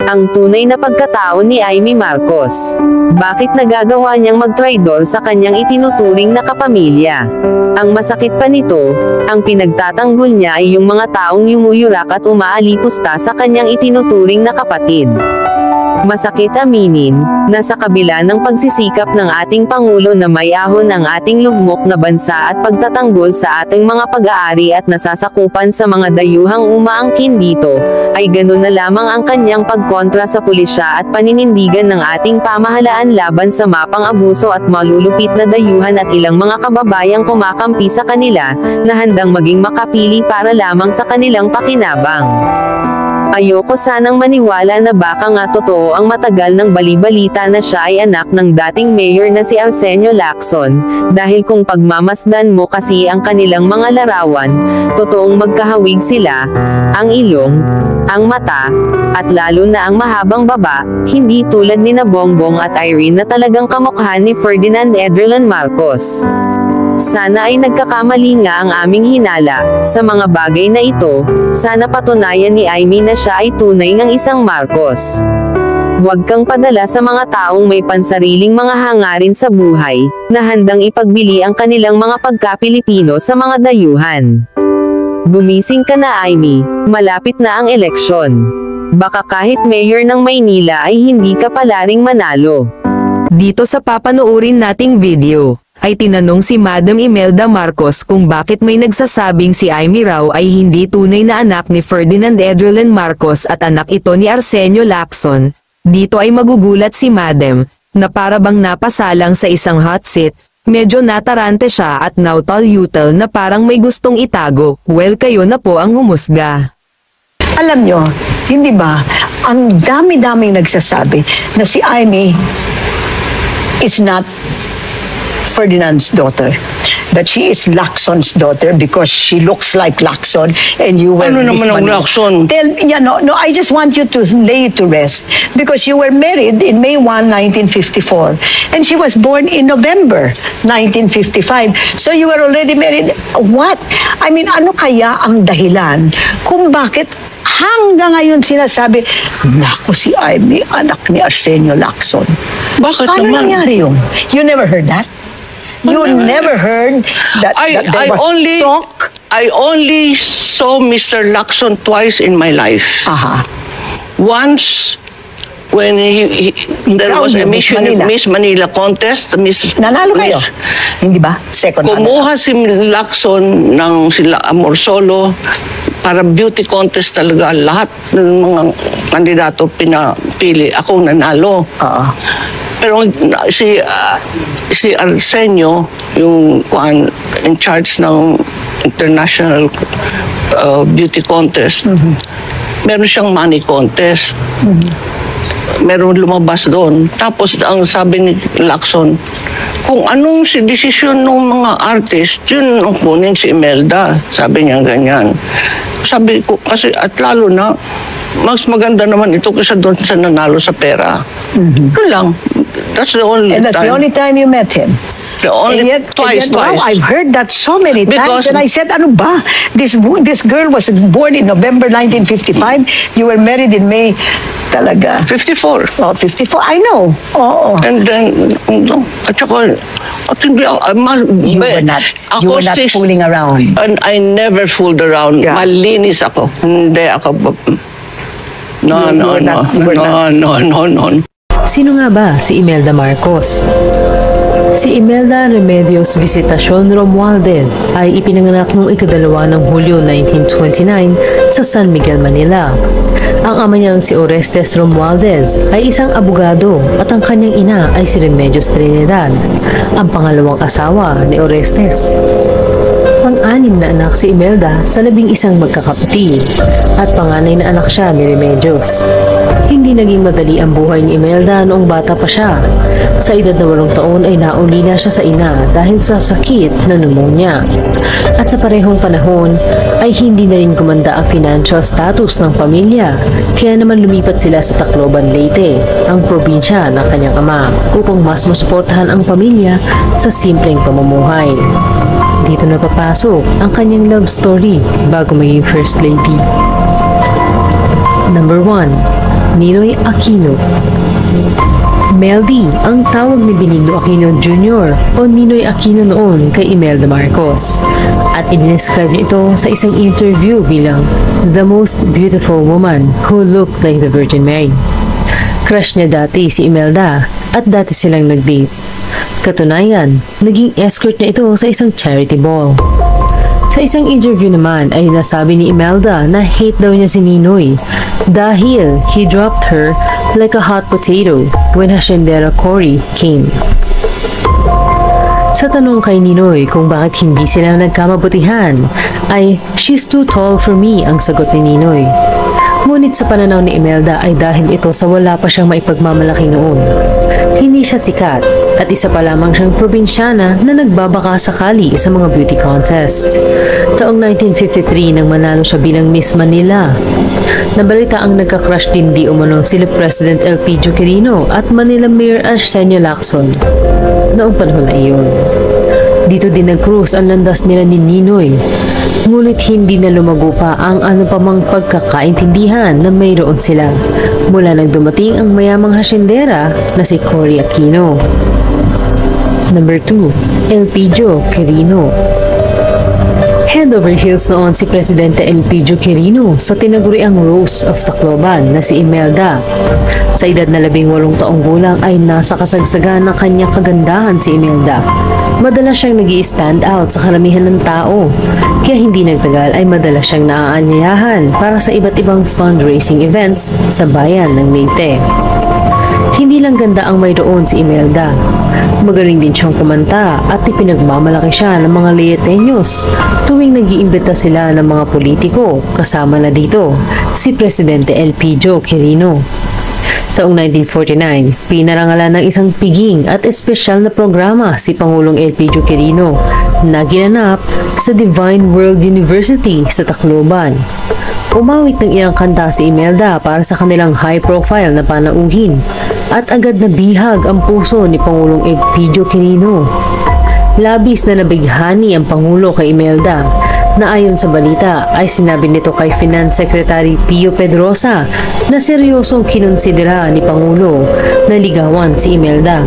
ang tunay na pagkatao ni Amy Marcos. Bakit nagagawa niyang magtraidor sa kanyang itinuturing na kapamilya? Ang masakit pa nito, ang pinagtatanggol niya ay yung mga taong yumuyurak at umaalipusta sa kanyang itinuturing na kapatid. Masakit aminin, na sa kabila ng pagsisikap ng ating Pangulo na mayahon ang ating lugmok na bansa at pagtatanggol sa ating mga pag-aari at nasasakupan sa mga dayuhang umaangkin dito, ay ganun na lamang ang kanyang pagkontra sa pulisya at paninindigan ng ating pamahalaan laban sa mapang-abuso at malulupit na dayuhan at ilang mga kababayang kumakampi sa kanila, na handang maging makapili para lamang sa kanilang pakinabang. Ayoko sanang maniwala na baka nga totoo ang matagal ng balibalita na siya ay anak ng dating mayor na si Arsenio Lacson, dahil kung pagmamasdan mo kasi ang kanilang mga larawan, totoong magkahawig sila, ang ilong, ang mata, at lalo na ang mahabang baba, hindi tulad ni na Bongbong at Irene na talagang kamukha ni Ferdinand Edrelan Marcos. Sana ay nagkakamali nga ang aming hinala, sa mga bagay na ito, sana patunayan ni Amy na siya ay tunay ng isang Marcos. Huwag kang padala sa mga taong may pansariling mga hangarin sa buhay, na handang ipagbili ang kanilang mga pagka-Pilipino sa mga dayuhan. Gumising ka na Amy, malapit na ang eleksyon. Baka kahit mayor ng Maynila ay hindi ka palaring manalo. Dito sa papanoorin nating video, ay tinanong si Madam Imelda Marcos kung bakit may nagsasabing si Amy raw ay hindi tunay na anak ni Ferdinand Edrelan Marcos at anak ito ni Arsenio Lacson. Dito ay magugulat si Madam, na para bang napasalang sa isang hot seat, medyo natarante siya at nautal-yutal na parang may gustong itago. Well, kayo na po ang humusga. Alam nyo, hindi ba, ang dami-daming nagsasabi na si Amy is not Ferdinand's daughter, but she is Lacson's daughter because she looks like Lacson and you were Ano naman ang Lacson? No, I just want you to lay it to rest because you were married in May 1, 1954 and she was born in November 1955. So you were already married. What? I mean, ano kaya ang dahilan kung bakit hanggang ngayon sinasabi, naku si Amy, anak ni Arsenio Lacson? Bakit Paano naman? nangyari yun? You never heard that? You never heard that there was talk? I only saw Mr. Lacson twice in my life. Aha. Once, when there crowned was a you, Miss Manila. Miss Manila contest. Nanalo kayo? Hindi ba? Second Kumuha si Lacson ng sila Amorsolo para beauty contest talaga. Lahat ng mga kandidato pinapili. Akong nanalo. Pero si Arsenio, yung in charge ng international beauty contest, meron siyang money contest. Meron lumabas doon. Tapos ang sabi ni Lacson, kung anong desisyon ng mga artist, yun ang kunin si Imelda. Sabi niya ganyan. Sabi ko, kasi at lalo na, mas maganda naman ito kaysa doon sa nanalo sa pera. Yun lang. That's the only And that's time. the only time you met him? The only twice. Wow, I've heard that so many Because- times. And I said, ano ba? This girl was born in November 1955. You were married in May. Talaga. 54. Oh, 54. I know. Oo. And then, at saka, at hindi, You were not fooling around. And I never fooled around. Yeah. Malinis ako. Hindi ako. No. Sino nga ba si Imelda Marcos? Si Imelda Remedios Visitacion Romualdez ay ipinanganak noong ika-2 ng Hulyo 1929 sa San Miguel, Manila. Ang ama niyang si Orestes Romualdez ay isang abogado at ang kanyang ina ay si Remedios Trinidad, ang pangalawang asawa ni Orestes. Pang-anim na anak si Imelda sa 11 magkakapatid at panganay na anak siya ni Remedios. Hindi naging madali ang buhay ni Imelda noong bata pa siya. Sa edad na 8 taon ay naulila siya sa ina dahil sa sakit na pneumonia. At sa parehong panahon ay hindi na rin gumanda ang financial status ng pamilya. Kaya naman lumipat sila sa Tacloban, Leyte, ang probinsya ng kanyang ama, upang mas masuportahan ang pamilya sa simpleng pamumuhay. Dito na papasok ang kanyang love story bago maging first lady. Number 1. Ninoy Aquino. Meldy ang tawag ni Benigno Aquino Jr. o Ninoy Aquino noon kay Imelda Marcos. At in-describe niya ito sa isang interview bilang the most beautiful woman who looked like the Virgin Mary. Crush niya dati si Imelda at dati silang nag-date. Katunayan, naging escort niya ito sa isang charity ball. Sa isang interview naman ay nasabi ni Imelda na hate daw niya si Ninoy dahil he dropped her like a hot potato when haciendera Cory came. Sa tanong kay Ninoy kung bakit hindi sila nagkamabutihan ay she's too tall for me ang sagot ni Ninoy. Ngunit sa pananaw ni Imelda ay dahil ito sa wala pa siyang maipagmamalaki noon. Hindi siya sikat at isa pa lamang siyang probinsyana na nagbabaka sakali sa mga beauty contest. Taong 1953 nang manalo siya bilang Miss Manila. Nabalita ang nagka-crush din di umano sila President Elpidio Quirino at Manila Mayor Arsenio Lacson noong panahon na iyon. Dito din nag-cruise ang landas nila ni Ninoy. Ngunit hindi na lumago pa ang anupamang pagkakaintindihan na mayroon sila mula nang dumating ang mayamang haciendera na si Cory Aquino. Number 2. Elpidio Quirino. Head over heels noon si Presidente Elpidio Quirino sa tinaguriang Rose of Tacloban na si Imelda. Sa edad na 18 taong gulang ay nasa kasagsagan ng kanyang kagandahan si Imelda. Madalas siyang nag-i-stand out sa karamihan ng tao, kaya hindi nagtagal ay madalas siyang naaanyayahan para sa iba't ibang fundraising events sa bayan ng Leyte. Hindi lang ganda ang mayroon si Imelda. Magaling din siyang kumanta at ipinagmamalaki siya ng mga Leiteños tuwing nag-iimbita sila ng mga politiko, kasama na dito si Presidente Elpidio Quirino. Taong 1949, pinarangalan ng isang piging at espesyal na programa si Pangulong Elpidio Quirino na ginanap sa Divine World University sa Tacloban. Umawit ng ilang kanta si Imelda para sa kanilang high-profile na panauhin at agad na bihag ang puso ni Pangulong Elpidio Quirino. Labis na nabighani ang Pangulo kay Imelda na ayon sa balita ay sinabi nito kay Finance Secretary Pio Pedrosa na seryosong kinonsidera ni Pangulo na ligawan si Imelda.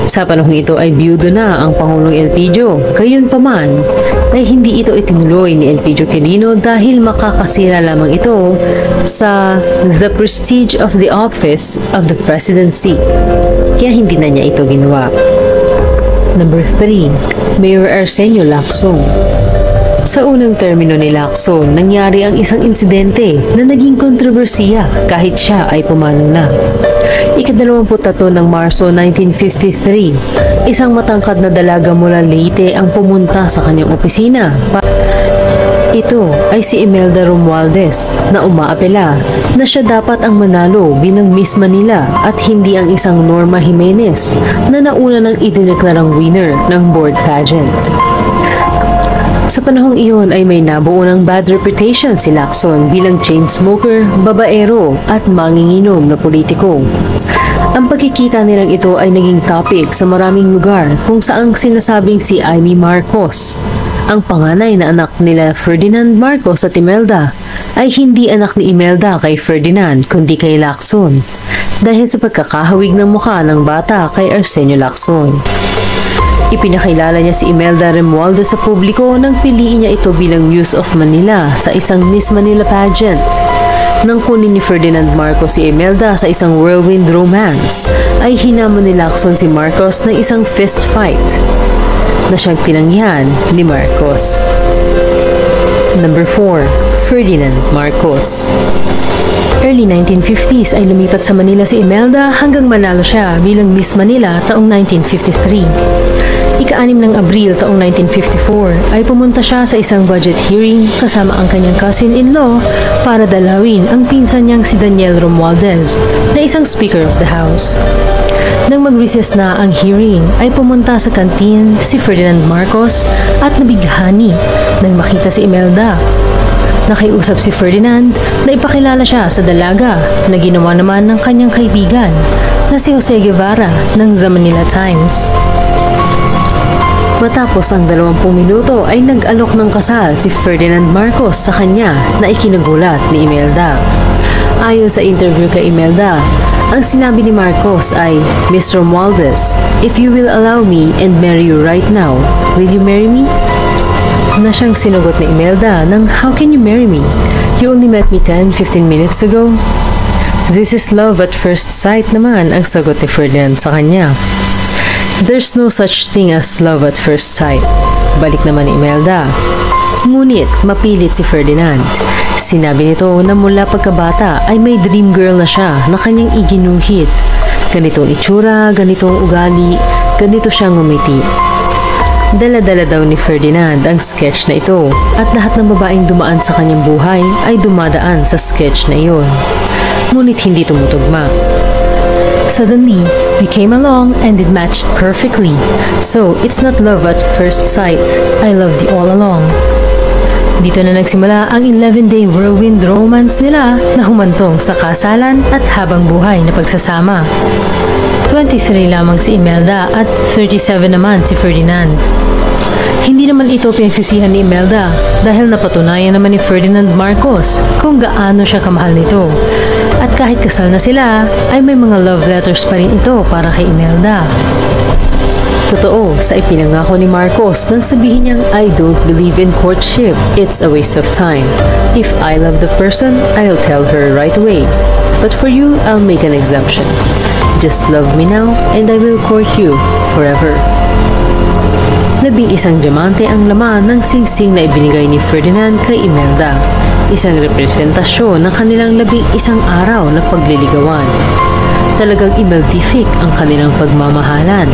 Sa panahong ito ay biyudo na ang Pangulong Elpidio, gayunpaman ay hindi ito itinuloy ni Elpidio Quirino dahil makakasira lamang ito sa the prestige of the office of the presidency. Kaya hindi na niya ito ginawa. Number 3. Mayor Arsenio Lacson. Sa unang termino ni Lacson, nangyari ang isang insidente na naging kontrobersiya kahit siya ay pumanaw na. Ika-23 ng Marso 1953, isang matangkad na dalaga mula Leyte ang pumunta sa kanyang opisina. Ito ay si Imelda Romualdez na umaapela na siya dapat ang manalo bilang Miss Manila at hindi ang isang Norma Jimenez na nauna nang idineklarang winner ng board pageant. Sa panahong iyon ay may nabuo ng bad reputation si Lacson bilang chain smoker, babaero at manginginom na politiko. Ang pagkikita nilang ito ay naging topic sa maraming lugar kung saang sinasabing si Amy Marcos, ang panganay na anak nila Ferdinand Marcos at Imelda, ay hindi anak ni Imelda kay Ferdinand kundi kay Lacson dahil sa pagkakahawig ng mukha ng bata kay Arsenio Lacson. Ipinakilala niya si Imelda Romualdez sa publiko nang piliin niya ito bilang Muse of Manila sa isang Miss Manila pageant. Nang kunin ni Ferdinand Marcos si Imelda sa isang whirlwind romance, ay hinamon ni Lacson si Marcos ng isang fist fight na siyang tinanggihan ni Marcos. Number 4. Ferdinand Marcos. Early 1950s ay lumipat sa Manila si Imelda hanggang manalo siya bilang Miss Manila taong 1953. Ika-6 ng Abril taong 1954 ay pumunta siya sa isang budget hearing kasama ang kanyang cousin-in-law para dalawin ang pinsan niyang si Daniel Romualdez na isang Speaker of the House. Nang mag-recess na ang hearing ay pumunta sa kantin si Ferdinand Marcos at nabighani nang makita si Imelda. Nakiusap si Ferdinand na ipakilala siya sa dalaga na ginawa naman ng kanyang kaibigan na si Jose Guevara ng The Manila Times. Matapos ang 20 minuto ay nag-alok ng kasal si Ferdinand Marcos sa kanya na ikinagulat ni Imelda. Ayon sa interview kay Imelda, ang sinabi ni Marcos ay, Miss Romualdez, if you will allow me and marry you right now, will you marry me? Na siyang sinagot ni Imelda ng how can you marry me? You only met me 10-15 minutes ago. This is love at first sight naman ang sagot ni Ferdinand sa kanya. There's no such thing as love at first sight. Balik naman ni Imelda. Ngunit mapilit si Ferdinand. Sinabi nito na mula pagkabata ay may dream girl na siya na kanyang iginuhit. Ganitong itsura, ganitong ugali, ganito siyang ngumiti. Dala-dala daw ni Ferdinand ang sketch na ito at lahat ng babaeng dumaan sa kanyang buhay ay dumadaan sa sketch na iyon. Ngunit hindi tumutugma. Suddenly, we came along and it matched perfectly. So, it's not love at first sight. I loved you all along. Dito na nagsimula ang 11-day whirlwind romance nila na humantong sa kasalan at habang buhay na pagsasama. 23 lamang si Imelda at 37 naman si Ferdinand. Hindi naman ito pinagsisihan ni Imelda dahil napatunayan naman ni Ferdinand Marcos kung gaano siya kamahal nito. At kahit kasal na sila, ay may mga love letters pa rin ito para kay Imelda. Totoo sa ipinangako ni Marcos nang sabihin niyang I don't believe in courtship. It's a waste of time. If I love the person, I'll tell her right away. But for you, I'll make an exemption. Just love me now and I will court you forever. 11 diamante ang laman ng singsing na ibinigay ni Ferdinand kay Imelda. Isang representasyon ng kanilang 11 araw na pagliligawan. Talagang imeltific ang kanilang pagmamahalan.